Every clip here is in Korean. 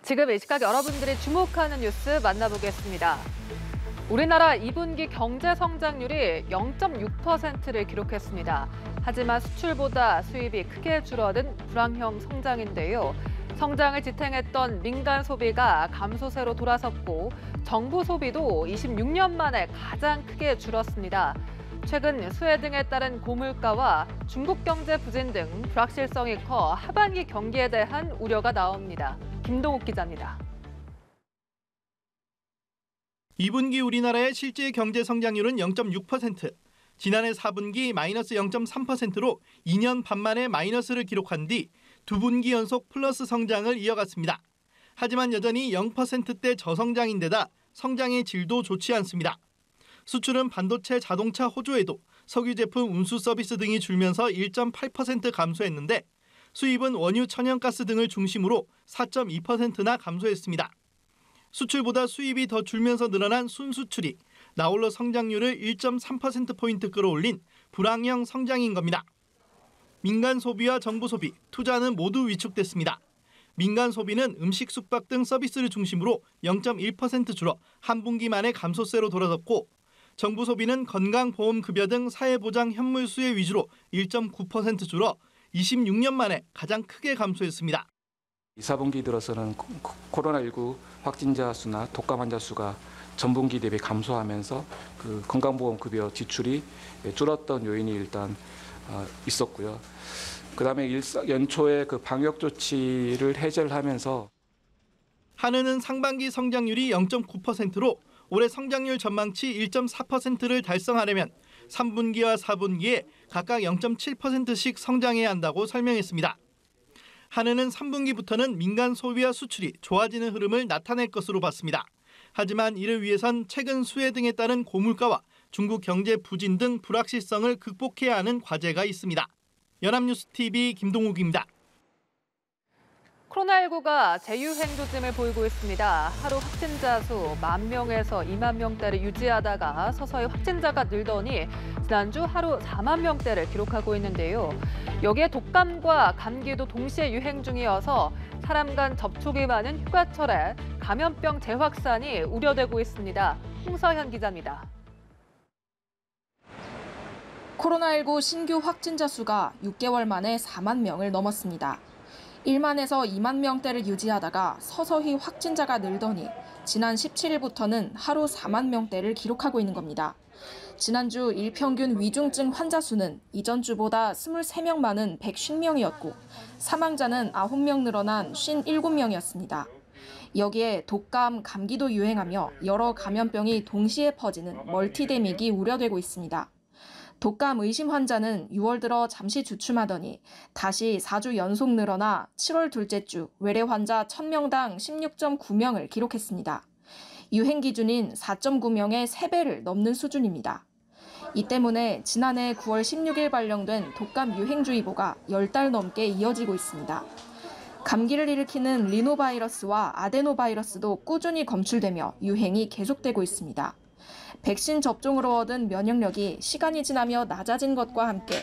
지금 이 시각 여러분들이 주목하는 뉴스 만나보겠습니다. 우리나라 2분기 경제 성장률이 0.6%를 기록했습니다. 하지만 수출보다 수입이 크게 줄어든 불황형 성장인데요. 성장을 지탱했던 민간 소비가 감소세로 돌아섰고 정부 소비도 26년 만에 가장 크게 줄었습니다. 최근 수해 등에 따른 고물가와 중국 경제 부진 등 불확실성이 커 하반기 경기에 대한 우려가 나옵니다. 김동욱 기자입니다. 2분기 우리나라의 실제 경제 성장률은 0.6%, 지난해 4분기 마이너스 0.3%로 2년 반 만에 마이너스를 기록한 뒤 2분기 연속 플러스 성장을 이어갔습니다. 하지만 여전히 0%대 저성장인데다 성장의 질도 좋지 않습니다. 수출은 반도체, 자동차, 호조에도 석유 제품, 운수 서비스 등이 줄면서 1.8% 감소했는데 수입은 원유, 천연가스 등을 중심으로 4.2%나 감소했습니다. 수출보다 수입이 더 줄면서 늘어난 순수출이 나홀로 성장률을 1.3%포인트 끌어올린 불황형 성장인 겁니다. 민간 소비와 정부 소비, 투자는 모두 위축됐습니다. 민간 소비는 음식, 숙박 등 서비스를 중심으로 0.1% 줄어 한 분기 만에 감소세로 돌아섰고 정부 소비는 건강보험급여 등 사회보장 현물 수혜 위주로 1.9% 줄어 26년 만에 가장 크게 감소했습니다. 2, 4분기 들어서는 코로나19 확진자 수나 독감 환자 수가 전분기 대비 감소하면서 그 건강보험급여 지출이 줄었던 요인이 일단 있었고요. 그다음에 연초에 그 방역 조치를 해제를 하면서 한은은 상반기 성장률이 0.9%로 올해 성장률 전망치 1.4%를 달성하려면 3분기와 4분기에 각각 0.7%씩 성장해야 한다고 설명했습니다. 한은은 3분기부터는 민간 소비와 수출이 좋아지는 흐름을 나타낼 것으로 봤습니다. 하지만 이를 위해선 최근 수해 등에 따른 고물가와 중국 경제 부진 등 불확실성을 극복해야 하는 과제가 있습니다. 연합뉴스TV 김동욱입니다. 코로나19가 재유행 조짐을 보이고 있습니다. 하루 확진자 수 10,000명에서 20,000명대를 유지하다가 서서히 확진자가 늘더니 지난주 하루 40,000명대를 기록하고 있는데요. 여기에 독감과 감기도 동시에 유행 중이어서 사람 간 접촉이 많은 휴가철에 감염병 재확산이 우려되고 있습니다. 홍서현 기자입니다. 코로나19 신규 확진자 수가 6개월 만에 4만 명을 넘었습니다. 1만에서 2만 명대를 유지하다가 서서히 확진자가 늘더니 지난 17일부터는 하루 4만 명대를 기록하고 있는 겁니다. 지난주 일평균 위중증 환자 수는 이전 주보다 23명 많은 150명이었고 사망자는 9명 늘어난 57명이었습니다. 여기에 독감, 감기도 유행하며 여러 감염병이 동시에 퍼지는 멀티데믹이 우려되고 있습니다. 독감 의심 환자는 6월 들어 잠시 주춤하더니 다시 4주 연속 늘어나 7월 둘째 주 외래 환자 1,000명당 16.9명을 기록했습니다. 유행 기준인 4.9명의 3배를 넘는 수준입니다. 이 때문에 지난해 9월 16일 발령된 독감 유행주의보가 10달 넘게 이어지고 있습니다. 감기를 일으키는 리노바이러스와 아데노바이러스도 꾸준히 검출되며 유행이 계속되고 있습니다. 백신 접종으로 얻은 면역력이 시간이 지나며 낮아진 것과 함께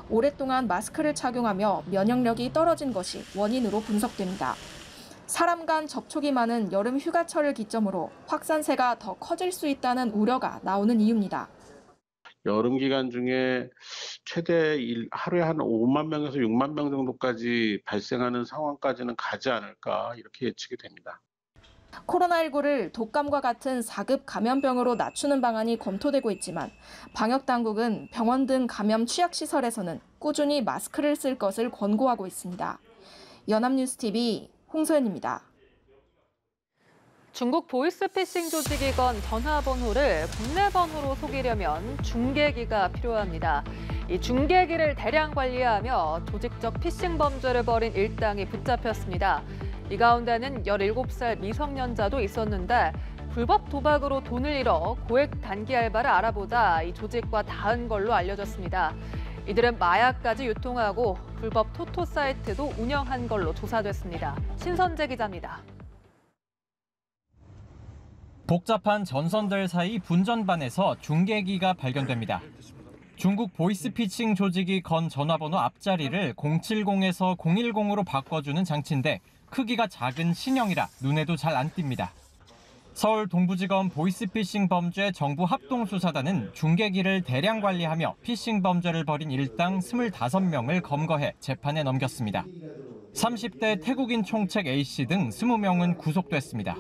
오랫동안 마스크를 착용하며 면역력이 떨어진 것이 원인으로 분석됩니다. 사람 간 접촉이 많은 여름 휴가철을 기점으로 확산세가 더 커질 수 있다는 우려가 나오는 이유입니다. 여름 기간 중에 최대 하루에 한 5만 명에서 6만 명 정도까지 발생하는 상황까지는 가지 않을까 이렇게 예측이 됩니다. 코로나19를 독감과 같은 4급 감염병으로 낮추는 방안이 검토되고 있지만 방역당국은 병원 등 감염 취약시설에서는 꾸준히 마스크를 쓸 것을 권고하고 있습니다. 연합뉴스TV 홍소연입니다. 중국 보이스피싱 조직이 건 전화번호를 국내 번호로 속이려면 중계기가 필요합니다. 이 중계기를 대량 관리하며 조직적 피싱 범죄를 벌인 일당이 붙잡혔습니다. 이 가운데는 17살 미성년자도 있었는데 불법 도박으로 돈을 잃어 고액 단기 알바를 알아보자 이 조직과 닿은 걸로 알려졌습니다. 이들은 마약까지 유통하고 불법 토토 사이트도 운영한 걸로 조사됐습니다. 신선재 기자입니다. 복잡한 전선들 사이 분전반에서 중계기가 발견됩니다. 중국 보이스피싱 조직이 건 전화번호 앞자리를 070에서 010으로 바꿔주는 장치인데 크기가 작은 신형이라 눈에도 잘 안 띕니다. 서울 동부지검 보이스피싱 범죄 정부 합동수사단은 중계기를 대량 관리하며 피싱 범죄를 벌인 일당 25명을 검거해 재판에 넘겼습니다. 30대 태국인 총책 A씨 등 20명은 구속됐습니다.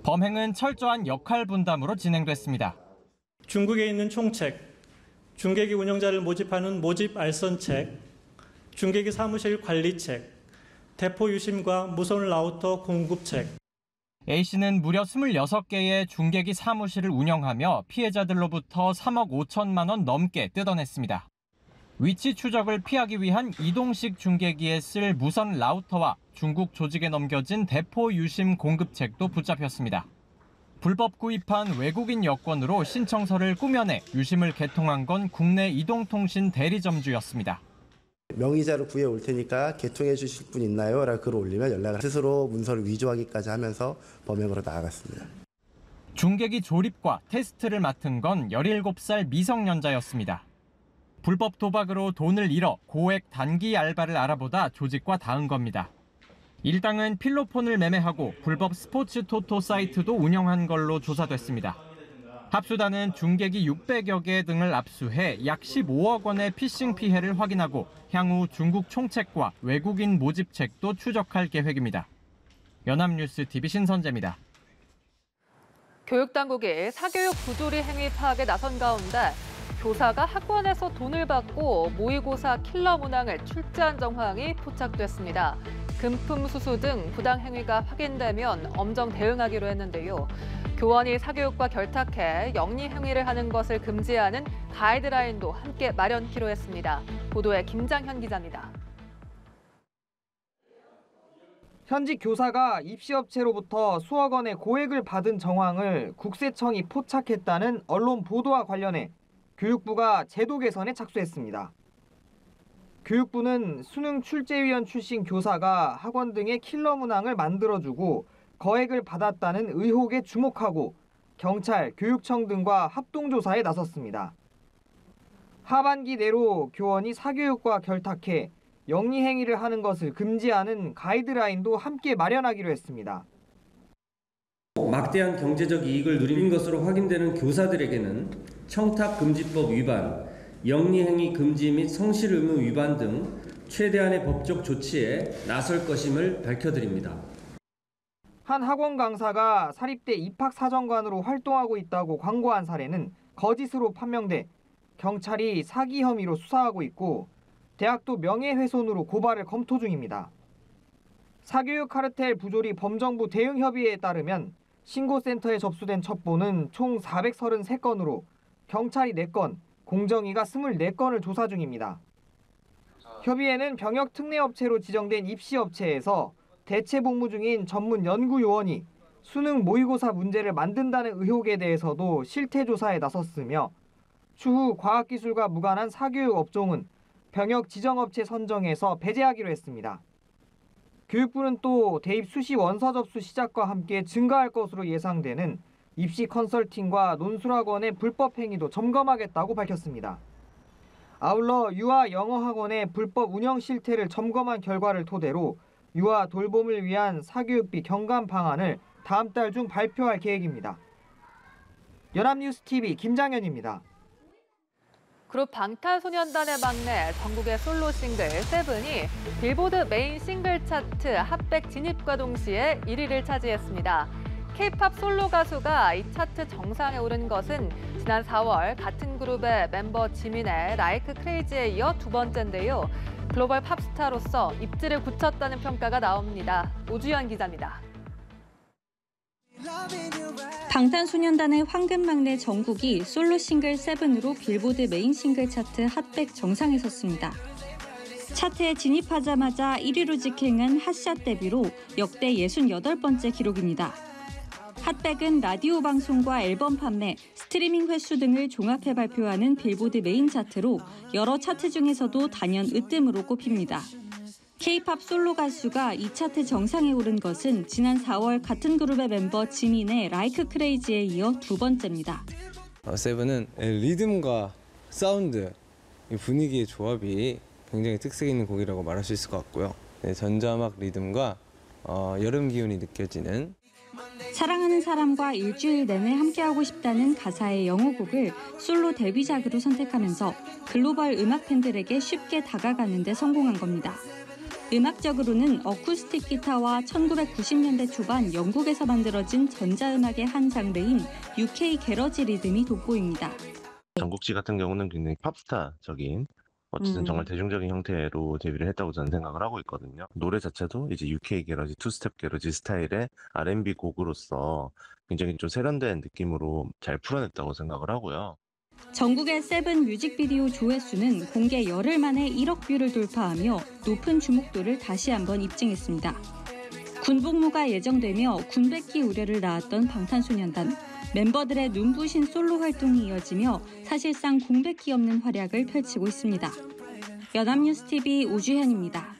범행은 철저한 역할 분담으로 진행됐습니다. 중국에 있는 총책, 중계기 운영자를 모집하는 모집 알선책, 중계기 사무실 관리책, 대포 유심과 무선 라우터 공급책. A씨는 무려 26개의 중계기 사무실을 운영하며 피해자들로부터 3억 5천만 원 넘게 뜯어냈습니다. 위치 추적을 피하기 위한 이동식 중계기에 쓸 무선 라우터와 중국 조직에 넘겨진 대포 유심 공급책도 붙잡혔습니다. 불법 구입한 외국인 여권으로 신청서를 꾸며내 유심을 개통한 건 국내 이동통신 대리점주였습니다. 명의자로 구해올 테니까 개통해 주실 분 있나요? 라고 글을 올리면 연락을 스스로 문서를 위조하기까지 하면서 범행으로 나아갔습니다. 중계기 조립과 테스트를 맡은 건 17살 미성년자였습니다. 불법 도박으로 돈을 잃어 고액 단기 알바를 알아보다 조직과 닿은 겁니다. 일당은 필로폰을 매매하고 불법 스포츠 토토 사이트도 운영한 걸로 조사됐습니다. 합수단은 중계기 600여 개 등을 압수해 약 15억 원의 피싱 피해를 확인하고 향후 중국 총책과 외국인 모집책도 추적할 계획입니다. 연합뉴스 TV 신선재입니다. 교육당국이 사교육 부조리 행위 파악에 나선 가운데 교사가 학원에서 돈을 받고 모의고사 킬러 문항을 출제한 정황이 포착됐습니다. 금품 수수 등 부당 행위가 확인되면 엄정 대응하기로 했는데요. 교원이 사교육과 결탁해 영리 행위를 하는 것을 금지하는 가이드라인도 함께 마련키로 했습니다. 보도에 김장현 기자입니다. 현직 교사가 입시업체로부터 수억 원의 고액을 받은 정황을 국세청이 포착했다는 언론 보도와 관련해 교육부가 제도 개선에 착수했습니다. 교육부는 수능 출제위원 출신 교사가 학원 등의 킬러 문항을 만들어주고 거액을 받았다는 의혹에 주목하고 경찰, 교육청 등과 합동조사에 나섰습니다. 하반기 내로 교원이 사교육과 결탁해 영리 행위를 하는 것을 금지하는 가이드라인도 함께 마련하기로 했습니다. 막대한 경제적 이익을 누린 것으로 확인되는 교사들에게는 청탁금지법 위반, 영리행위 금지 및 성실 의무 위반 등 최대한의 법적 조치에 나설 것임을 밝혀드립니다. 한 학원 강사가 사립대 입학사정관으로 활동하고 있다고 광고한 사례는 거짓으로 판명돼 경찰이 사기 혐의로 수사하고 있고 대학도 명예훼손으로 고발을 검토 중입니다. 사교육 카르텔 부조리 범정부 대응협의회에 따르면 신고센터에 접수된 첩보는 총 433건으로 경찰이 4건, 공정위가 24건을 조사 중입니다. 협의회는 병역 특례업체로 지정된 입시업체에서 대체 복무 중인 전문 연구요원이 수능 모의고사 문제를 만든다는 의혹에 대해서도 실태조사에 나섰으며 추후 과학기술과 무관한 사교육 업종은 병역 지정업체 선정에서 배제하기로 했습니다. 교육부는 또 대입 수시 원서 접수 시작과 함께 증가할 것으로 예상되는 입시 컨설팅과 논술학원의 불법 행위도 점검하겠다고 밝혔습니다. 아울러 유아 영어학원의 불법 운영 실태를 점검한 결과를 토대로 유아 돌봄을 위한 사교육비 경감 방안을 다음 달 중 발표할 계획입니다. 연합뉴스 TV 김장현입니다. 그룹 방탄소년단의 막내 전국의 솔로 싱글 세븐이 빌보드 메인 싱글 차트 핫백 진입과 동시에 1위를 차지했습니다. K-팝 솔로 가수가 이 차트 정상에 오른 것은 지난 4월 같은 그룹의 멤버 지민의 라이크 크레이지에 이어 두 번째인데요. 글로벌 팝스타로서 입지를 굳혔다는 평가가 나옵니다. 오주연 기자입니다. 방탄소년단의 황금 막내 정국이 솔로 싱글 세븐으로 빌보드 메인 싱글 차트 핫백 정상에 섰습니다. 차트에 진입하자마자 1위로 직행한 핫샷 데뷔로 역대 68번째 기록입니다. 핫백은 라디오 방송과 앨범 판매, 스트리밍 횟수 등을 종합해 발표하는 빌보드 메인 차트로 여러 차트 중에서도 단연 으뜸으로 꼽힙니다. K-팝 솔로 가수가 이 차트 정상에 오른 것은 지난 4월 같은 그룹의 멤버 지민의 라이크 크레이지에 이어 두 번째입니다. 세븐은 리듬과 사운드, 분위기의 조합이 굉장히 특색 있는 곡이라고 말할 수 있을 것 같고요. 전자음악 리듬과 여름 기운이 느껴지는 사랑하는 사람과 일주일 내내 함께하고 싶다는 가사의 영어곡을 솔로 데뷔작으로 선택하면서 글로벌 음악 팬들에게 쉽게 다가가는 데 성공한 겁니다. 음악적으로는 어쿠스틱 기타와 1990년대 초반 영국에서 만들어진 전자음악의 한 장르인 UK 게러지 리듬이 돋보입니다. 정국지 같은 경우는 굉장히 팝스타적인 어쨌든 정말 대중적인 형태로 데뷔를 했다고 저는 생각을 하고 있거든요. 노래 자체도 이제 UK 게러지, 투스텝 게러지 스타일의 R&B 곡으로서 굉장히 좀 세련된 느낌으로 잘 풀어냈다고 생각을 하고요. 전국의 세븐 뮤직비디오 조회수는 공개 열흘 만에 1억 뷰를 돌파하며 높은 주목도를 다시 한번 입증했습니다. 군복무가 예정되며 군백기 우려를 낳았던 방탄소년단. 멤버들의 눈부신 솔로 활동이 이어지며 사실상 공백기 없는 활약을 펼치고 있습니다. 연합뉴스TV 오주현입니다.